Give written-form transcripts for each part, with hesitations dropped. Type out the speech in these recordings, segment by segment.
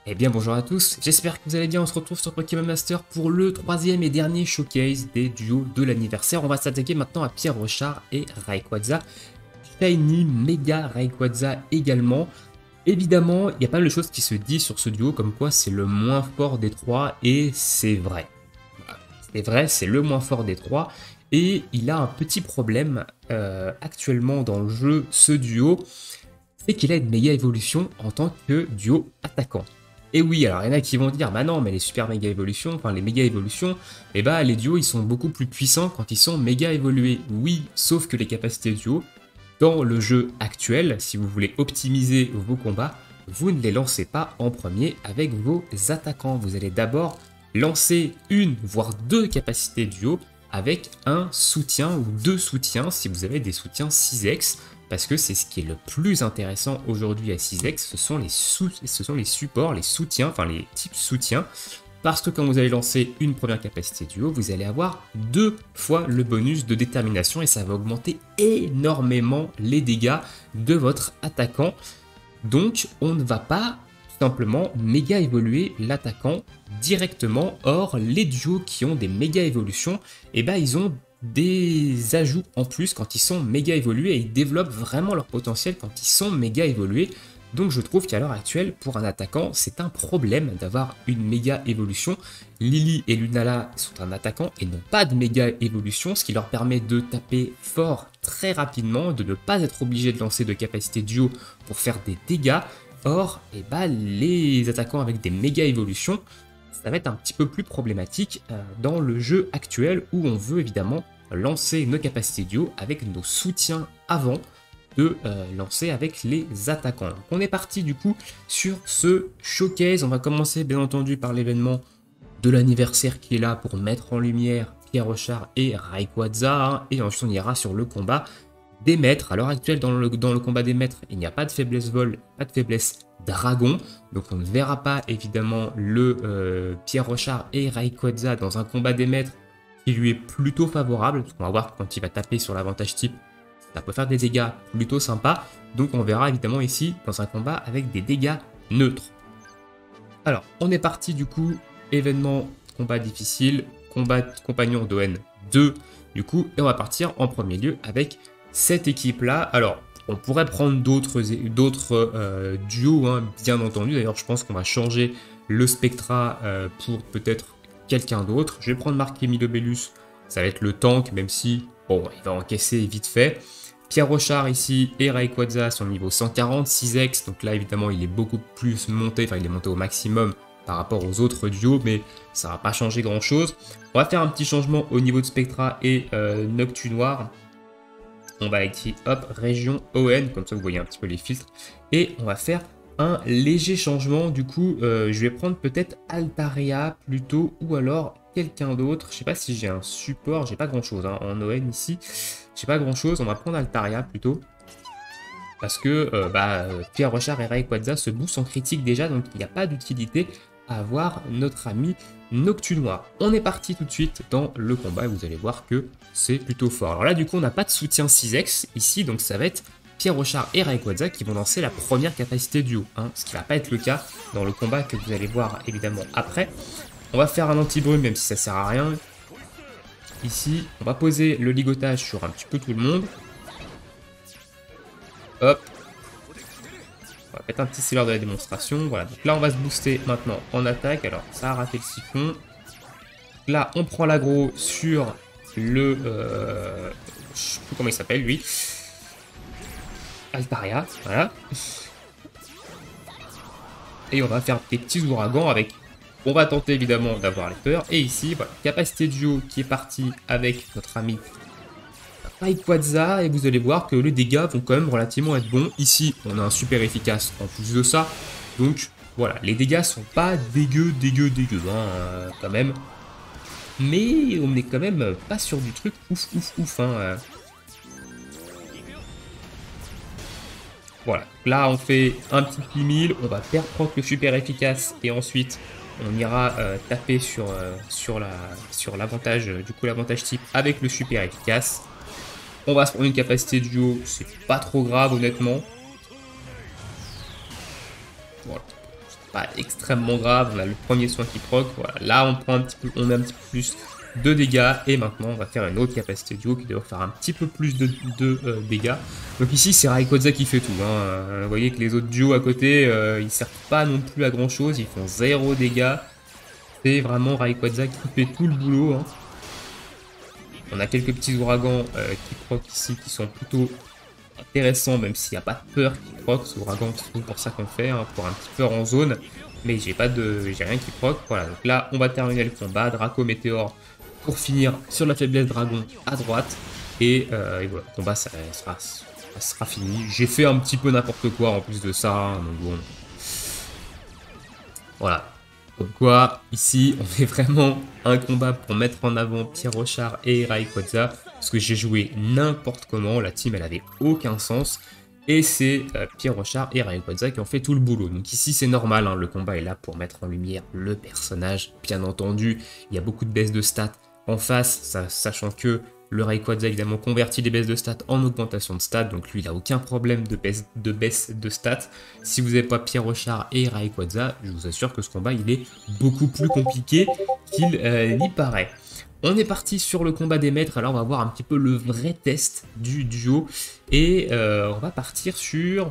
Eh bien bonjour à tous, j'espère que vous allez bien, on se retrouve sur Pokémon Master pour le troisième et dernier showcase des duos de l'anniversaire. On va s'attaquer maintenant à Pierre Rochard et Rayquaza, Shiny Mega Rayquaza également. Évidemment, il y a pas mal de choses qui se disent sur ce duo, comme quoi c'est le moins fort des trois, et c'est vrai. Voilà. C'est vrai, c'est le moins fort des trois, et il a un petit problème actuellement dans le jeu, ce duo, c'est qu'il a une méga évolution en tant que duo attaquant. Et oui, alors il y en a qui vont dire, bah non, mais les super méga évolutions, enfin les méga évolutions, et bah les duos ils sont beaucoup plus puissants quand ils sont méga évolués. Oui, sauf que les capacités duo, dans le jeu actuel, si vous voulez optimiser vos combats, vous ne les lancez pas en premier avec vos attaquants. Vous allez d'abord lancer une, voire deux capacités duo avec un soutien ou deux soutiens si vous avez des soutiens 6x. Parce que c'est ce qui est le plus intéressant aujourd'hui à 6x, ce sont les supports, les soutiens, enfin les types soutiens. Parce que quand vous allez lancer une première capacité duo, vous allez avoir deux fois le bonus de détermination et ça va augmenter énormément les dégâts de votre attaquant. Donc on ne va pas simplement méga évoluer l'attaquant directement. Or les duos qui ont des méga évolutions, eh ben, ils ont des ajouts en plus quand ils sont méga évolués et ils développent vraiment leur potentiel quand ils sont méga évolués. Donc je trouve qu'à l'heure actuelle, pour un attaquant, c'est un problème d'avoir une méga évolution. Lily et Lunala sont un attaquant et n'ont pas de méga évolution, ce qui leur permet de taper fort très rapidement, de ne pas être obligé de lancer de capacité duo pour faire des dégâts. Or, eh ben, les attaquants avec des méga évolutions, ça va être un petit peu plus problématique dans le jeu actuel où on veut évidemment lancer nos capacités duo avec nos soutiens avant de lancer avec les attaquants. Donc on est parti du coup sur ce showcase. On va commencer bien entendu par l'événement de l'anniversaire qui est là pour mettre en lumière Pierre Rochard et Rayquaza, hein, et ensuite on ira sur le combat des maîtres. À l'heure actuelle, dans le combat des maîtres, il n'y a pas de faiblesse vol, pas de faiblesse dragon, donc on ne verra pas évidemment le Pierre Rochard et Rayquaza dans un combat des maîtres qui lui est plutôt favorable, parce qu'on va voir quand il va taper sur l'avantage type, ça peut faire des dégâts plutôt sympas, donc on verra évidemment ici dans un combat avec des dégâts neutres. Alors, on est parti du coup, événement, combat difficile, combat compagnon d'ON 2, du coup, et on va partir en premier lieu avec cette équipe-là. Alors, on pourrait prendre d'autres duos, hein, bien entendu. D'ailleurs, je pense qu'on va changer le Spectra pour peut-être quelqu'un d'autre. Je vais prendre Marc-Émile Obélus, ça va être le tank, même si, bon, il va encaisser vite fait. Pierre Rochard ici et Rayquaza sont niveau 140, 6x, donc là évidemment il est beaucoup plus monté, enfin il est monté au maximum par rapport aux autres duos, mais ça va pas changer grand chose. On va faire un petit changement au niveau de Spectra et Noctunoir. On va écrire hop, région ON, comme ça vous voyez un petit peu les filtres, et on va faire un léger changement. Du coup, je vais prendre peut-être Altaria plutôt, ou alors quelqu'un d'autre. Je sais pas si j'ai un support, j'ai pas grand chose hein, en ON ici, j'ai pas grand chose. On va prendre Altaria plutôt, parce que Pierre Rochard et Rayquaza se boostent en critique déjà, donc il n'y a pas d'utilité à avoir notre ami Noctunoir. On est parti tout de suite dans le combat et vous allez voir que c'est plutôt fort. Alors là du coup on n'a pas de soutien 6x ici, donc ça va être Pierre Rochard et Rayquaza qui vont lancer la première capacité duo, hein, ce qui va pas être le cas dans le combat que vous allez voir évidemment après. On va faire un anti-brume même si ça sert à rien. Ici on va poser le ligotage sur un petit peu tout le monde. Hop. On va mettre un petit sealer de la démonstration. Voilà, donc là on va se booster maintenant en attaque. Alors ça a raté le siphon. Là on prend l'aggro sur le... je sais plus comment il s'appelle lui. Altaria, voilà. Et on va faire des petits ouragans avec... On va tenter évidemment d'avoir les peurs. Et ici, voilà, capacité duo qui est partie avec notre ami Rayquaza, et vous allez voir que les dégâts vont quand même relativement être bons. Ici, on a un super efficace en plus de ça. Donc voilà, les dégâts sont pas dégueux, hein, quand même. Mais on est quand même pas sur du truc ouf, hein. Voilà, là on fait un petit P1000, on va faire prendre le super efficace et ensuite on ira taper sur l'avantage, du coup l'avantage type avec le super efficace. On va se prendre une capacité de duo, c'est pas trop grave honnêtement. Voilà. pas extrêmement grave. On a le premier soin qui proc. Voilà, là on prend un petit peu, on met un petit peu plus de dégâts. Et maintenant on va faire une autre capacité duo qui doit faire un petit peu plus de dégâts. Donc ici c'est Rayquaza qui fait tout. Hein. Vous voyez que les autres duos à côté, ils servent pas non plus à grand chose. Ils font 0 dégâts. C'est vraiment Rayquaza qui fait tout le boulot. Hein. On a quelques petits ouragans qui proc ici qui sont plutôt intéressant, même s'il n'y a pas de peur qui proc. Ce ouragan, c'est pour ça qu'on fait, hein, pour un petit peur en zone. Mais j'ai rien qui proc. Voilà, donc là, on va terminer le combat. Draco Météore pour finir sur la faiblesse dragon à droite. Et voilà, le combat, ça sera fini. J'ai fait un petit peu n'importe quoi en plus de ça. Hein, donc bon. Voilà. Donc quoi, ici, on fait vraiment un combat pour mettre en avant Pierre-Rochard et Rayquaza. Parce que j'ai joué n'importe comment, la team elle avait aucun sens. Et c'est Pierre-Rochard et Rayquaza qui ont fait tout le boulot. Donc ici c'est normal, hein, le combat est là pour mettre en lumière le personnage. Bien entendu, il y a beaucoup de baisses de stats en face, sachant que le Rayquaza évidemment convertit les baisses de stats en augmentation de stats. Donc lui il n'a aucun problème de baisse de stats. Si vous n'avez pas Pierre-Rochard et Rayquaza, je vous assure que ce combat il est beaucoup plus compliqué qu'il n'y paraît. On est parti sur le combat des maîtres, alors on va voir un petit peu le vrai test du duo. Et on va partir sur...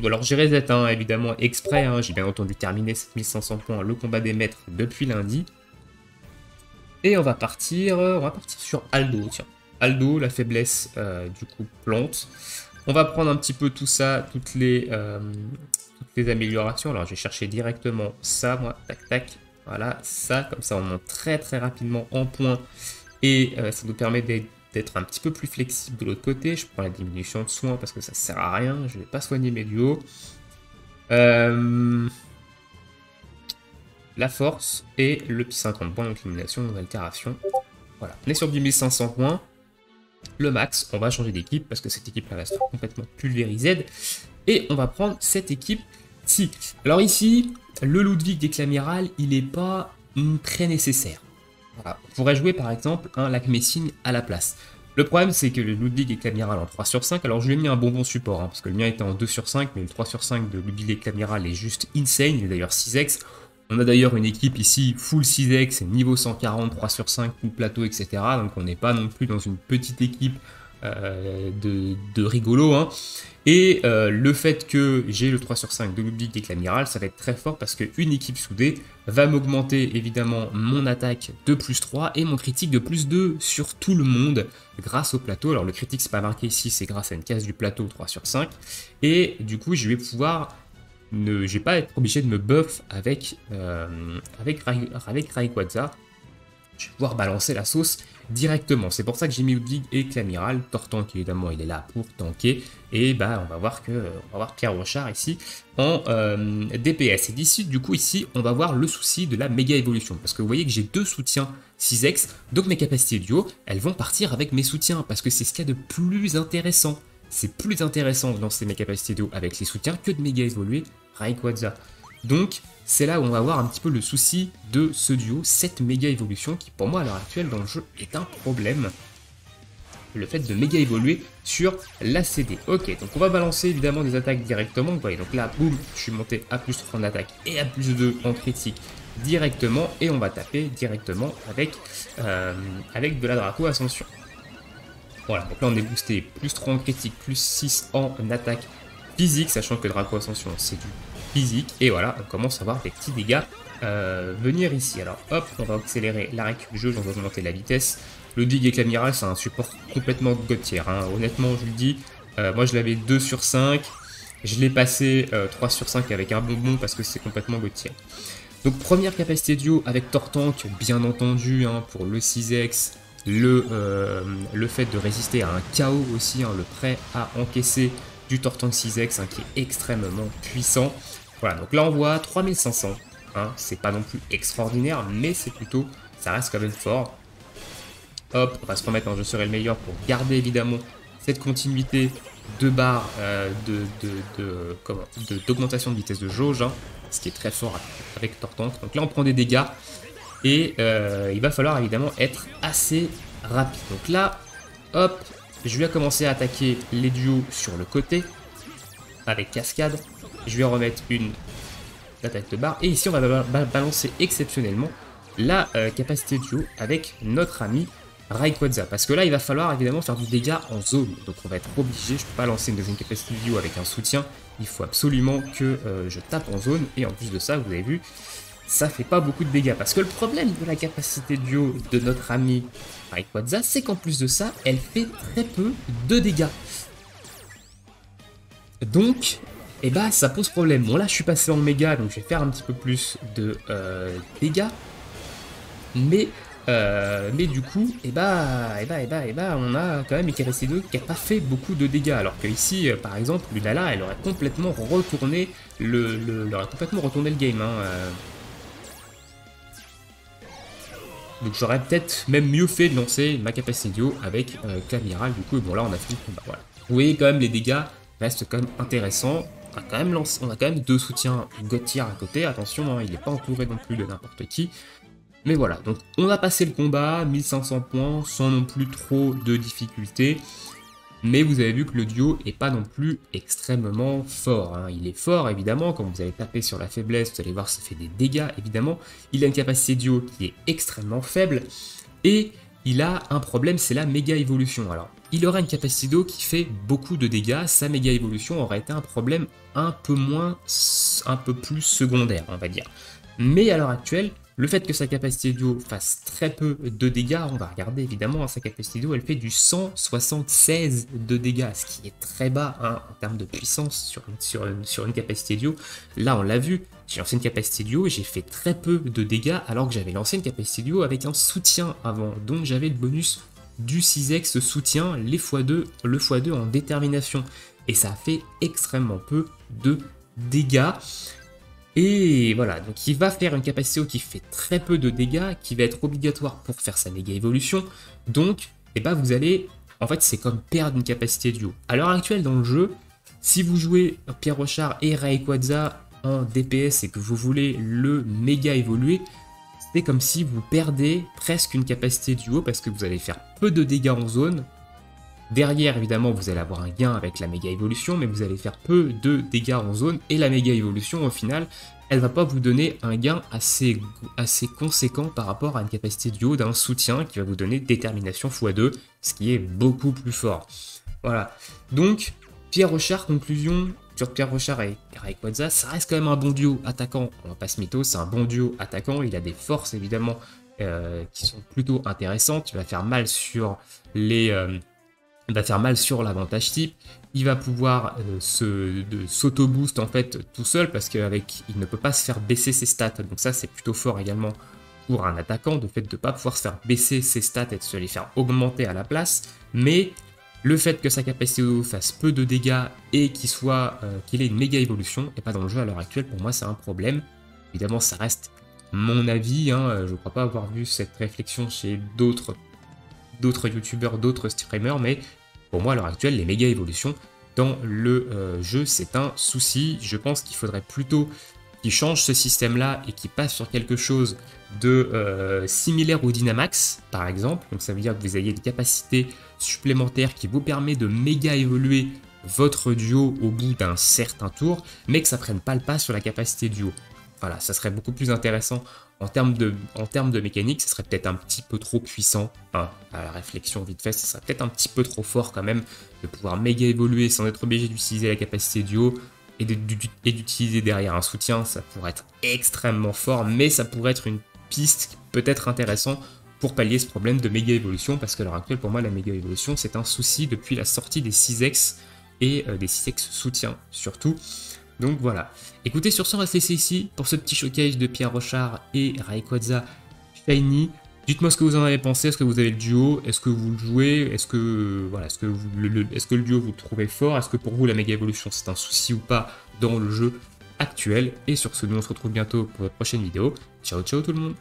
Alors j'ai reset hein, évidemment exprès, hein, j'ai bien entendu terminé 7500 points le combat des maîtres depuis lundi. Et on va partir sur Aldo, tiens. Aldo, la faiblesse du coup plante. On va prendre un petit peu tout ça, toutes les améliorations. Alors je vais chercher directement ça, moi, tac tac. Voilà, ça, comme ça on monte très très rapidement en points et ça nous permet d'être un petit peu plus flexible de l'autre côté. Je prends la diminution de soins parce que ça sert à rien, je ne vais pas soigner mes duos. La force et le petit 50 points, donc élimination, altération. Voilà, on est sur 1500 points. Le max, on va changer d'équipe parce que cette équipe-là va se faire complètement pulvérisée. Et on va prendre cette équipe-ci. Alors ici... Le Ludwig d'Éclamiral, il n'est pas très nécessaire. Voilà. On pourrait jouer par exemple un Lac Messine à la place. Le problème c'est que le Ludwig d'Éclamiral en 3/5, alors je lui ai mis un bonbon support, hein, parce que le mien était en 2/5, mais le 3/5 de Ludwig d'Éclamiral est juste insane, il est d'ailleurs 6x. On a d'ailleurs une équipe ici full 6x, niveau 140, 3/5, tout plateau, etc. Donc on n'est pas non plus dans une petite équipe de rigolo. Hein. Et le fait que j'ai le 3/5 de Ludwig d'Éclamiral, ça va être très fort parce qu'une équipe soudée va m'augmenter évidemment mon attaque de +3 et mon critique de +2 sur tout le monde grâce au plateau. Alors le critique c'est pas marqué ici, c'est grâce à une case du plateau 3/5. Et du coup je vais pouvoir... je vais pas être obligé de me buff avec Rayquaza. Je vais pouvoir balancer la sauce directement. C'est pour ça que j'ai mis Ludwig et Éclamiral. Tortank évidemment il est là pour tanker. Et bah on va voir Pierre-Rochard ici en DPS. Et d'ici du coup ici on va voir le souci de la méga évolution. Parce que vous voyez que j'ai deux soutiens 6x. Donc mes capacités duo elles vont partir avec mes soutiens. Parce que c'est ce qu'il y a de plus intéressant. C'est plus intéressant de lancer mes capacités duo avec les soutiens que de méga évoluer Rayquaza. Donc c'est là où on va voir un petit peu le souci de ce duo, cette méga évolution qui pour moi à l'heure actuelle dans le jeu est un problème. Le fait de méga évoluer sur la CD. Ok, donc on va balancer évidemment des attaques directement. Vous voyez, donc là, boum, je suis monté à +3 en attaque et à +2 en critique directement. Et on va taper directement avec de la Draco Ascension. Voilà, donc là on est boosté +3 en critique, +6 en attaque physique, sachant que Draco Ascension c'est du physique. Et voilà, on commence à voir des petits dégâts venir ici. Alors hop, on va accélérer la récup du jeu, on va augmenter la vitesse. Le Ludwig Éclamiral c'est un support complètement god tier, hein. Honnêtement je vous le dis, moi je l'avais 2/5, je l'ai passé 3/5 avec un bonbon parce que c'est complètement god tier. Donc première capacité duo avec Tortank, bien entendu, hein, pour le 6x, le fait de résister à un KO aussi, hein, le prêt à encaisser du Tortank 6x, hein, qui est extrêmement puissant. Voilà, donc là on voit 3500, hein, c'est pas non plus extraordinaire, mais c'est plutôt, ça reste quand même fort. Hop, on va se remettre en je serai le meilleur pour garder évidemment cette continuité de barre d'augmentation de vitesse de jauge, hein, ce qui est très fort avec Tortank. Donc là on prend des dégâts et il va falloir évidemment être assez rapide. Donc là, hop, je vais commencer à attaquer les duos sur le côté avec cascade. Je vais remettre une l'attaque de barre. Et ici, on va balancer exceptionnellement la capacité duo avec notre ami Rayquaza. Parce que là, il va falloir évidemment faire du dégât en zone. Donc on va être obligé, je ne peux pas lancer une deuxième capacité duo avec un soutien. Il faut absolument que je tape en zone. Et en plus de ça, vous avez vu, ça fait pas beaucoup de dégâts. Parce que le problème de la capacité duo de notre ami Rayquaza, c'est qu'en plus de ça, elle fait très peu de dégâts. Donc, eh ben, ça pose problème. Bon, là, je suis passé en méga, donc je vais faire un petit peu plus de dégâts. Mais du coup, on a quand même Icarus2 qui n'a pas fait beaucoup de dégâts. Alors que ici, par exemple, Lunala, elle aurait complètement retourné le game. Hein. Donc j'aurais peut-être même mieux fait de lancer ma capacité duo avec Claviral. Du coup, bon là, on a fini le combat. Voilà. Vous voyez quand même les dégâts restent quand même intéressants. On a quand même deux soutiens God-tier à côté. Attention, hein, il n'est pas entouré non plus de n'importe qui. Mais voilà, donc on a passé le combat, 1500 points, sans non plus trop de difficultés. Mais vous avez vu que le duo n'est pas non plus extrêmement fort. Hein. Il est fort, évidemment, quand vous allez taper sur la faiblesse, vous allez voir que ça fait des dégâts, évidemment. Il a une capacité duo qui est extrêmement faible. Et il a un problème, c'est la méga évolution. Alors, il aura une capacité duo qui fait beaucoup de dégâts. Sa méga évolution aurait été un problème un peu plus secondaire, on va dire. Mais à l'heure actuelle, le fait que sa capacité duo fasse très peu de dégâts, on va regarder évidemment, hein, sa capacité duo, elle fait du 176 de dégâts, ce qui est très bas hein, en termes de puissance sur une capacité duo. Là, on l'a vu, j'ai lancé une capacité duo et j'ai fait très peu de dégâts alors que j'avais lancé une capacité duo avec un soutien avant. Donc j'avais le bonus du 6x soutien, le x2 en détermination. Et ça a fait extrêmement peu de dégâts. Et voilà, donc il va faire une capacité qui fait très peu de dégâts, qui va être obligatoire pour faire sa méga évolution. Donc, eh ben vous allez, en fait, c'est comme perdre une capacité duo. À l'heure actuelle dans le jeu, si vous jouez Pierre Rochard et Rayquaza en DPS et que vous voulez le méga évoluer, c'est comme si vous perdez presque une capacité duo parce que vous allez faire peu de dégâts en zone. Derrière, évidemment, vous allez avoir un gain avec la méga évolution, mais vous allez faire peu de dégâts en zone, et la méga évolution, au final, elle va pas vous donner un gain assez conséquent par rapport à une capacité duo d'un soutien qui va vous donner détermination x2, ce qui est beaucoup plus fort. Voilà. Donc, Pierre Rochard, conclusion sur Pierre Rochard et Rayquaza, ça reste quand même un bon duo attaquant, on va pas se mytho, c'est un bon duo attaquant, il a des forces, évidemment, qui sont plutôt intéressantes, il va faire mal sur les... il va faire mal sur l'avantage type, il va pouvoir s'auto-boost en fait tout seul parce qu'il ne peut pas se faire baisser ses stats, donc ça c'est plutôt fort également pour un attaquant, de fait de ne pas pouvoir se faire baisser ses stats et de se les faire augmenter à la place, mais le fait que sa capacité fasse peu de dégâts et qu'il ait une méga évolution, et pas dans le jeu à l'heure actuelle, pour moi c'est un problème. Évidemment ça reste mon avis, hein, je ne crois pas avoir vu cette réflexion chez d'autres youtubeurs, d'autres streamers, mais pour moi à l'heure actuelle les méga évolutions dans le jeu c'est un souci. Je pense qu'il faudrait plutôt qu'ils changent ce système là et qu'ils passent sur quelque chose de similaire au Dynamax par exemple, donc ça veut dire que vous ayez une capacité supplémentaire qui vous permet de méga évoluer votre duo au bout d'un certain tour, mais que ça prenne pas le pas sur la capacité duo. Voilà, ça serait beaucoup plus intéressant en termes de mécanique, ça serait peut-être un petit peu trop puissant, hein, à la réflexion vite fait, ça serait peut-être un petit peu trop fort quand même de pouvoir méga évoluer sans être obligé d'utiliser la capacité duo et d'utiliser derrière un soutien, ça pourrait être extrêmement fort, mais ça pourrait être une piste peut-être intéressante pour pallier ce problème de méga évolution, parce qu'à l'heure actuelle pour moi la méga évolution c'est un souci depuis la sortie des 6X et des 6X soutiens surtout. Donc voilà. Écoutez, sur ce, on va se laisser ici pour ce petit showcase de Pierre Rochard et Rayquaza Shiny. Dites-moi ce que vous en avez pensé. Est-ce que vous avez le duo? Est-ce que vous le jouez? Est-ce que le duo vous le trouvez fort? Est-ce que pour vous la méga évolution c'est un souci ou pas dans le jeu actuel? Et sur ce, nous on se retrouve bientôt pour la prochaine vidéo. Ciao ciao tout le monde.